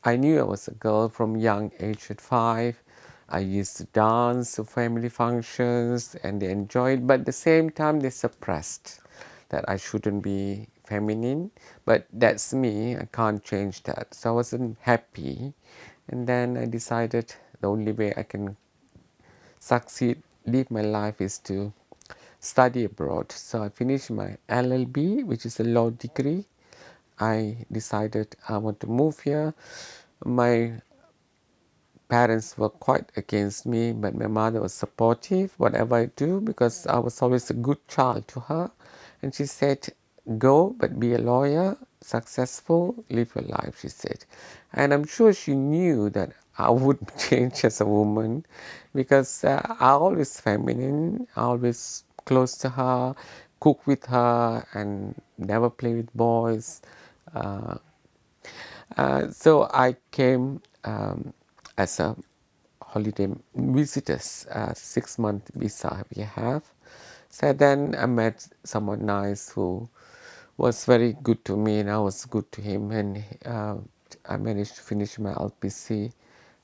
I knew I was a girl from young age at 5. I used to dance to family functions and they enjoyed, but at the same time they suppressed that I shouldn't be feminine. But that's me, I can't change that. So I wasn't happy. And then I decided the only way I can succeed, live my life is to study abroad. So I finished my LLB, which is a law degree. I decided I want to move here. My parents were quite against me, but my mother was supportive, whatever I do, because I was always a good child to her. And she said, go, but be a lawyer, successful, live your life, she said. And I'm sure she knew that I would change as a woman because I always feminine, I always close to her, cook with her, and never play with boys. Uh, so I came as a holiday visitors, 6-month visa we have. So then I met someone nice who was very good to me and I was good to him, and I managed to finish my LPC.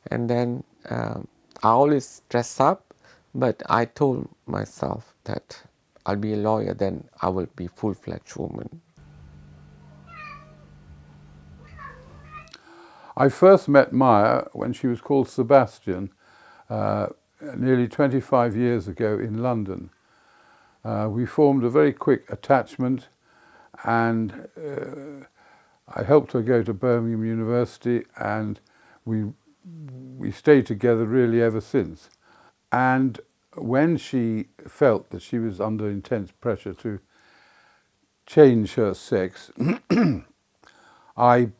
And then I always dress up, but I told myself that I'll be a lawyer, then I will be full-fledged woman. I first met Maya when she was called Sebastian, nearly 25 years ago in London. We formed a very quick attachment, and I helped her go to Birmingham University, and we stayed together really ever since. And when she felt that she was under intense pressure to change her sex, I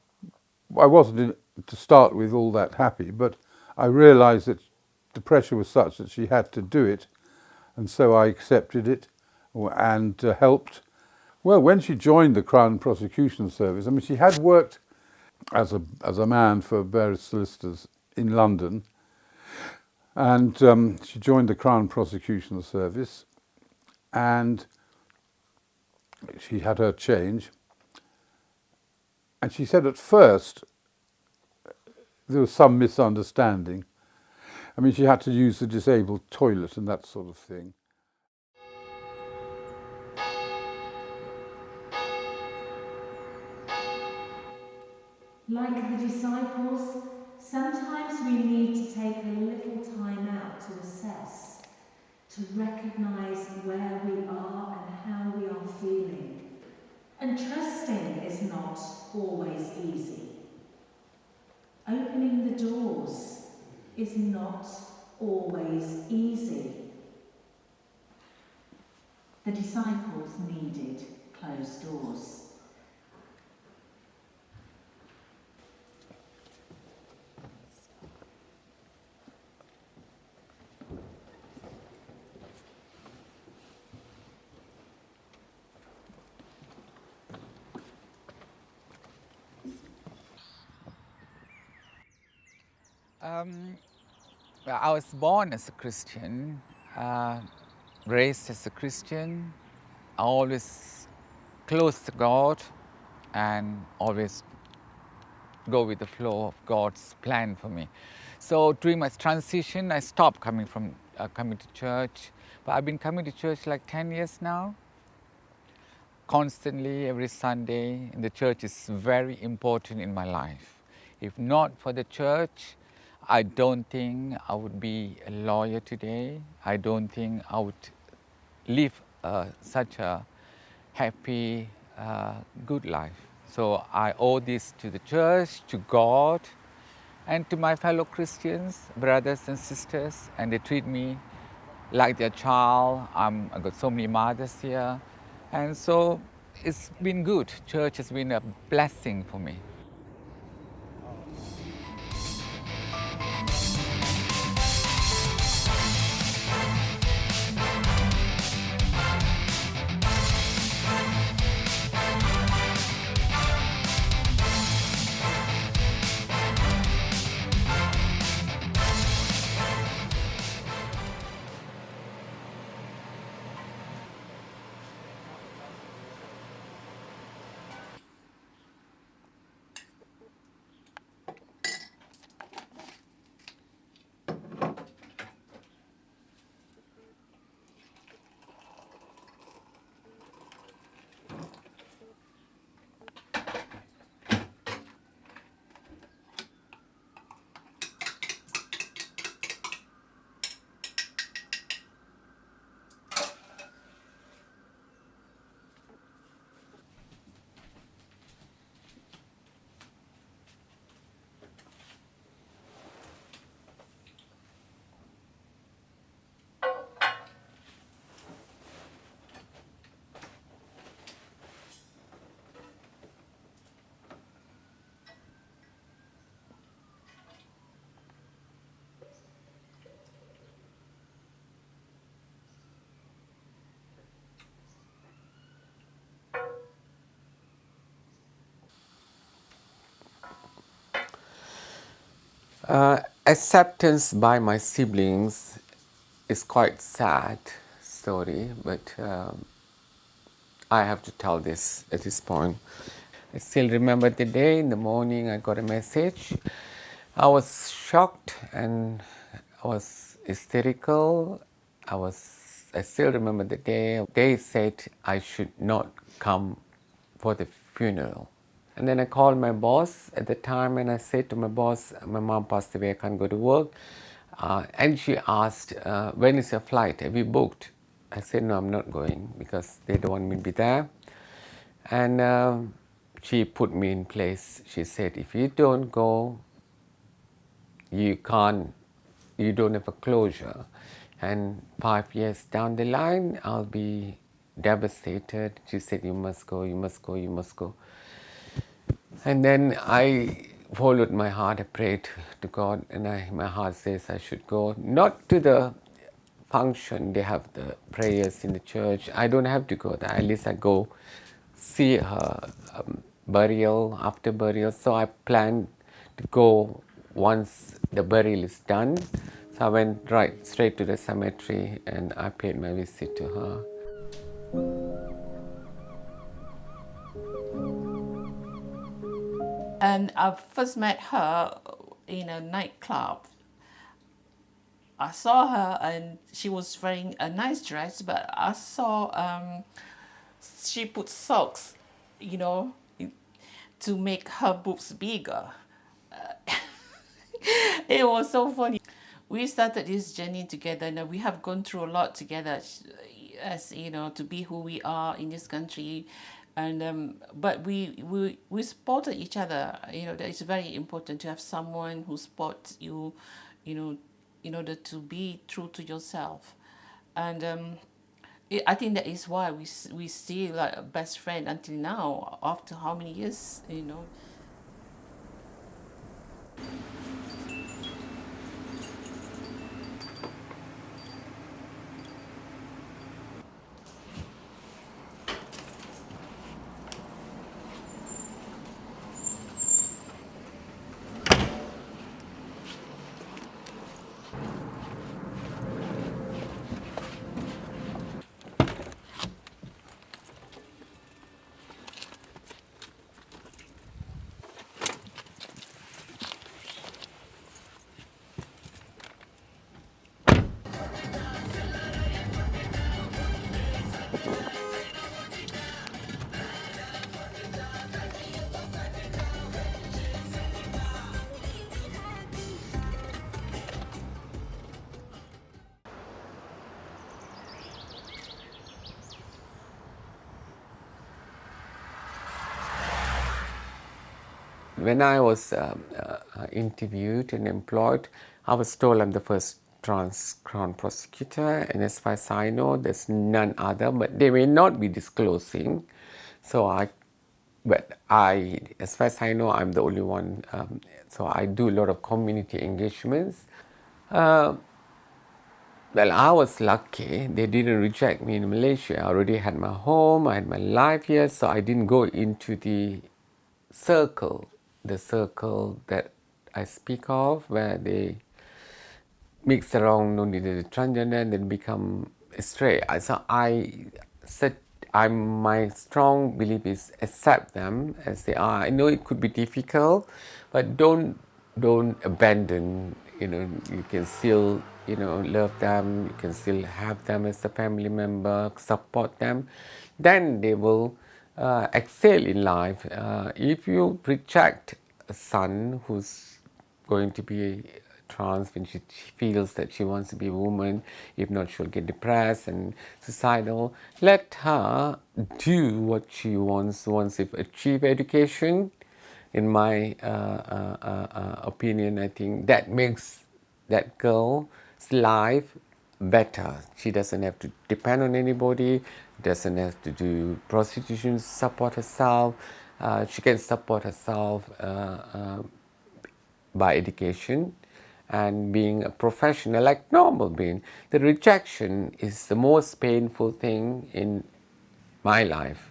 wasn't to start with all that happy, but I realised that the pressure was such that she had to do it, and so I accepted it and helped. Well, when she joined the Crown Prosecution Service, I mean, she had worked as a man for various solicitors in London, and she joined the Crown Prosecution Service, and she had her change. And she said at first there was some misunderstanding. I mean, she had to use the disabled toilet and that sort of thing. Like the disciples, sometimes we need to take a little time out to assess, to recognize where we are and how we are feeling. And trusting is not always easy. Opening the doors is not always easy. The disciples needed closed doors. Well, I was born as a Christian, raised as a Christian, always close to God and always go with the flow of God's plan for me. So during my transition, I stopped coming to church, but I've been coming to church like 10 years now. Constantly, every Sunday, and the church is very important in my life. If not for the church, I don't think I would be a lawyer today. I don't think I would live such a happy, good life. So I owe this to the church, to God, and to my fellow Christians, brothers and sisters, and they treat me like their child. I've got so many mothers here, and so it's been good. Church has been a blessing for me. Acceptance by my siblings is quite sad story, but I have to tell this at this point. I still remember the day in the morning I got a message. I was shocked and I was hysterical. I still remember the day. They said I should not come for the funeral. And then I called my boss at the time and I said to my boss, my mom passed away, I can't go to work. And she asked, when is your flight? Have you booked? I said, no, I'm not going because they don't want me to be there. And she put me in place. She said, if you don't go, you don't have a closure. And 5 years down the line, I'll be devastated. She said, you must go, you must go, you must go. And then I followed my heart. I prayed to God, and my heart says I should go. Not to the function, they have the prayers in the church. I don't have to go there. At least I go see her burial, after burial. So I planned to go once the burial is done. So I went right straight to the cemetery and I paid my visit to her. And I first met her in a nightclub. I saw her and she was wearing a nice dress, but I saw she put socks, you know, to make her boobs bigger. It was so funny. We started this journey together and we have gone through a lot together, as you know, to be who we are in this country. And but we supported each other. You know, that is very important to have someone who supports you, you know, in order to be true to yourself. And I think that is why we still like a best friend until now, after how many years, you know. When I was interviewed and employed, I was told I'm the first trans crown prosecutor, and as far as I know, there's none other, but they may not be disclosing. As far as I know, I'm the only one. So I do a lot of community engagements. Well, I was lucky. They didn't reject me in Malaysia. I already had my home, I had my life here, so I didn't go into the circle that I speak of, where they mix around only the transgender and then become straight. So I said, my strong belief is accept them as they are. I know it could be difficult, but don't abandon. You know, you can still, you know, love them. You can still have them as a family member, support them. Then they will excel in life. If you reject a son who's going to be trans, when she feels that she wants to be a woman, if not she'll get depressed and suicidal, let her do what she wants. Once if achieve education, in my opinion, I think that makes that girl's life better. She doesn't have to depend on anybody, doesn't have to do prostitution to support herself. She can support herself by education and being a professional like normal being. The rejection is the most painful thing in my life.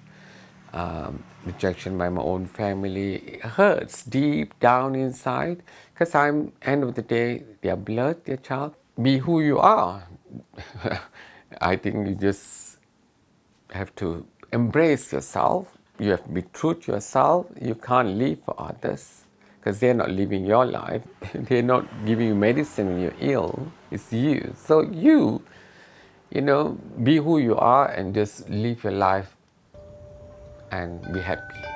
rejection by my own family. It hurts deep down inside because I'm, end of the day, their blood, their child. Be who you are. I think you just have to embrace yourself. You have to be true to yourself. You can't live for others because they're not living your life. They're not giving you medicine when you're ill. It's you. So you know, be who you are and just live your life and be happy.